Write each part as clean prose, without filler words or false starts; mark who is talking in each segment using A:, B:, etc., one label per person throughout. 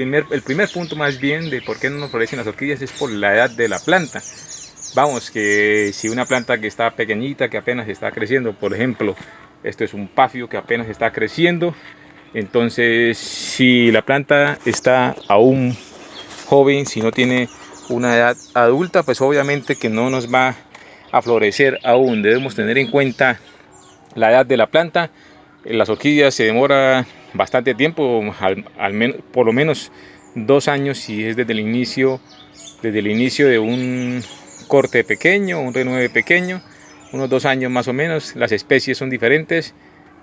A: el primer punto más bien de por qué no nos florecen las orquídeas es por la edad de la planta. Vamos, que si una planta que está pequeñita, que apenas está creciendo, por ejemplo, esto es un pafio que apenas está creciendo, entonces si la planta está aún joven, si no tiene una edad adulta, pues obviamente que no nos va a florecer aún. Debemos tener en cuenta la edad de la planta. Las orquídeas se demora bastante tiempo, al menos, por lo menos 2 años si es desde el inicio de un corte pequeño, un renueve pequeño, unos 2 años más o menos. Las especies son diferentes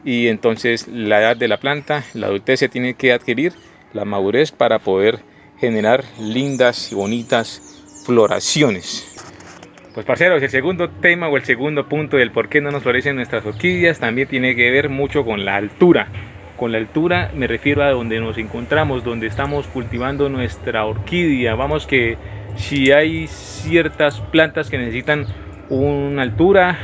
A: y entonces la edad de la planta, la adultez se tiene que adquirir, la madurez, para poder generar lindas y bonitas floraciones. Pues parceros, el segundo tema o el segundo punto del por qué no nos florecen nuestras orquídeas también tiene que ver mucho con la altura. Con la altura me refiero a donde nos encontramos, donde estamos cultivando nuestra orquídea. Vamos, que si hay ciertas plantas que necesitan una altura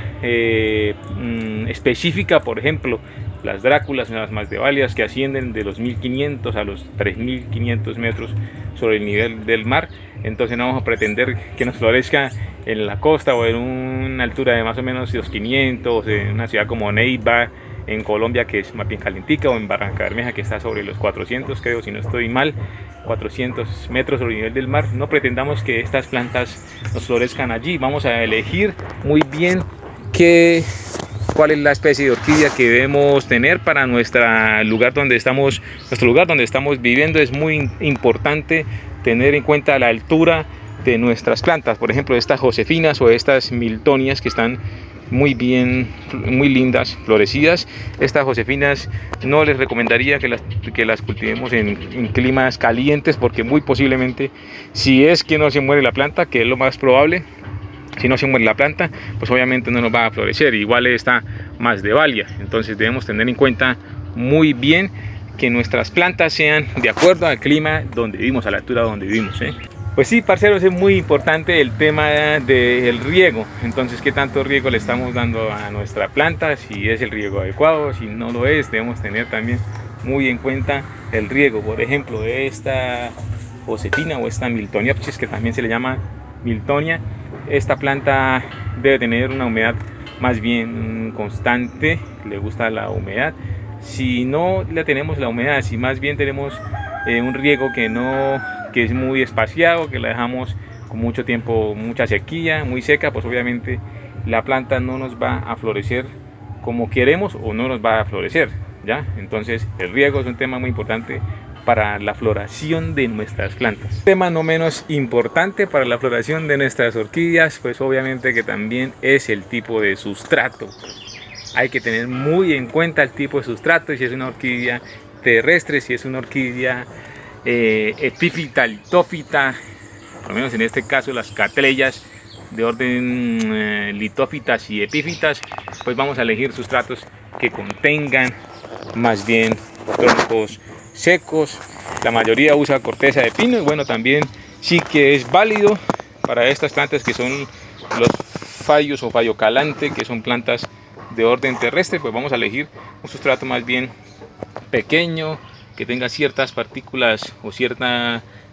A: específica, por ejemplo, las dráculas, las maltevalias, que ascienden de los 1500 a los 3500 metros sobre el nivel del mar, entonces no vamos a pretender que nos florezca en la costa o en una altura de más o menos los 500, en una ciudad como Neiva en Colombia, que es más bien calentica, o en Barranca Bermeja, que está sobre los 400, creo, si no estoy mal, 400 metros sobre el nivel del mar. No pretendamos que estas plantas nos florezcan allí. Vamos a elegir muy bien cuál es la especie de orquídea que debemos tener para nuestro lugar donde estamos viviendo. Es muy importante tener en cuenta la altura de nuestras plantas. Por ejemplo, estas josefinas o estas miltonias que están muy bien, muy lindas, florecidas. Estas josefinas no les recomendaría que las cultivemos en climas calientes, porque muy posiblemente, si es que no se muere la planta, que es lo más probable, si no se muere la planta, pues obviamente no nos va a florecer. Igual está Masdevallia. Entonces debemos tener en cuenta muy bien que nuestras plantas sean de acuerdo al clima donde vivimos, a la altura donde vivimos, Pues sí, parceros, es muy importante el tema del riego. Entonces, ¿qué tanto riego le estamos dando a nuestra planta? Si es el riego adecuado, si no lo es, debemos tener también muy en cuenta el riego. Por ejemplo, de esta josefina o esta miltoniopsis, que también se le llama miltonia, esta planta debe tener una humedad más bien constante, le gusta la humedad. Si no le tenemos la humedad, si más bien tenemos un riego que es muy espaciado, que la dejamos con mucho tiempo, mucha sequía, muy seca, pues obviamente la planta no nos va a florecer como queremos, o no nos va a florecer, ¿ya? Entonces el riego es un tema muy importante para la floración de nuestras plantas. Tema no menos importante para la floración de nuestras orquídeas, pues obviamente que también es el tipo de sustrato. Hay que tener muy en cuenta el tipo de sustrato, si es una orquídea terrestre, si es una orquídea epífita, litófita, por lo menos en este caso las catleyas de orden litófitas y epífitas, pues vamos a elegir sustratos que contengan más bien troncos secos. La mayoría usa corteza de pino, y bueno, también sí que es válido para estas plantas que son los fallos o fallo calante, que son plantas de orden terrestre, pues vamos a elegir un sustrato más bien pequeño, que tenga ciertas partículas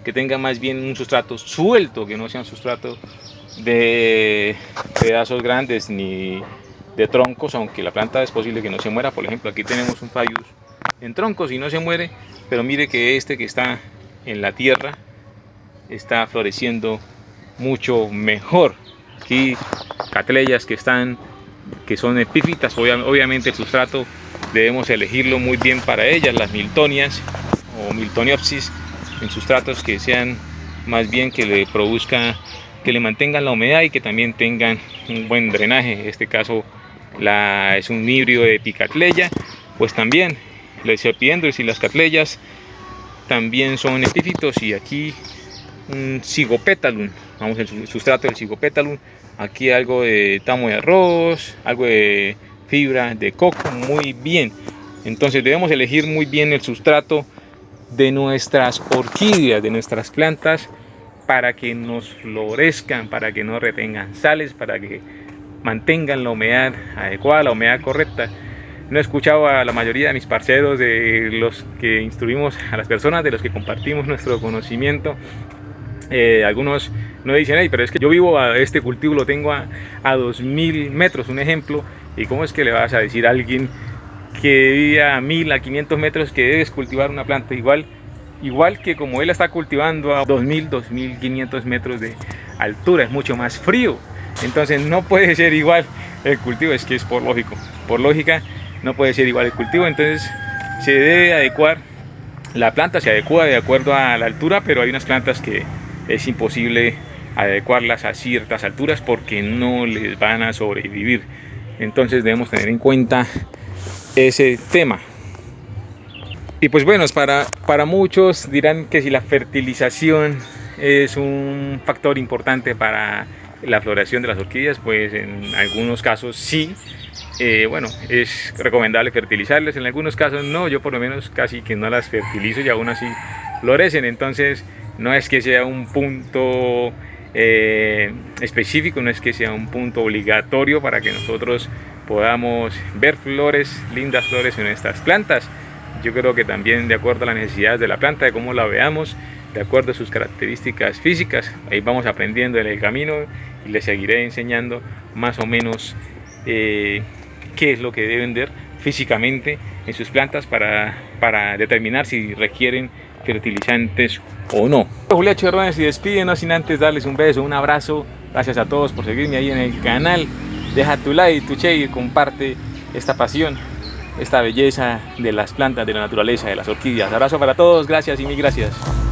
A: que tenga más bien un sustrato suelto, que no sea un sustrato de pedazos grandes ni de troncos, aunque la planta es posible que no se muera. Por ejemplo, aquí tenemos un Phaius en troncos y no se muere, pero mire que que está en la tierra está floreciendo mucho mejor. Aquí catleyas que son epífitas, obviamente el sustrato debemos elegirlo muy bien para ellas, las miltonias o miltoniopsis, en sustratos que sean más bien que le mantengan la humedad y que también tengan un buen drenaje. En este caso es un híbrido de epicatleya, pues también les epiendris y las catleyas también son epífitos. Y aquí un Zygopetalum, vamos, el sustrato del Zygopetalum, aquí algo de tamo de arroz, algo de fibra de coco, muy bien. Entonces debemos elegir muy bien el sustrato de nuestras orquídeas, de nuestras plantas, para que nos florezcan, para que no retengan sales, para que mantengan la humedad adecuada, la humedad correcta. no he escuchado a la mayoría de mis parceros, de los que instruimos a las personas, de los que compartimos nuestro conocimiento. Algunos no dicen, hey, pero es que yo vivo a este cultivo, lo tengo a 2000 metros, un ejemplo, y cómo es que le vas a decir a alguien que vive a 1000, a 500 metros que debes cultivar una planta igual que como él la está cultivando a 2000, 2500 metros de altura, es mucho más frío. Entonces no puede ser igual el cultivo, es que es por lógica no puede ser igual el cultivo. Entonces se debe adecuar, la planta se adecua de acuerdo a la altura, pero hay unas plantas que es imposible adecuarlas a ciertas alturas porque no les van a sobrevivir. Entonces debemos tener en cuenta ese tema. Y pues bueno, para muchos dirán que si la fertilización es un factor importante para la floración de las orquídeas, pues en algunos casos sí. Bueno, es recomendable fertilizarles, en algunos casos no, yo por lo menos casi que no las fertilizo y aún así florecen. Entonces no es que sea un punto específico, no es que sea un punto obligatorio para que nosotros podamos ver flores, lindas flores en estas plantas. Yo creo que también de acuerdo a las necesidades de la planta, de cómo la veamos, de acuerdo a sus características físicas, ahí vamos aprendiendo en el camino y les seguiré enseñando más o menos qué es lo que deben ver físicamente en sus plantas para determinar si requieren fertilizantes o no. Julián Cherrones se despide, no sin antes darles un beso, un abrazo. Gracias a todos por seguirme ahí en el canal. Deja tu like, tu share y comparte esta pasión, esta belleza de las plantas, de la naturaleza, de las orquídeas. Abrazo para todos, gracias y mil gracias.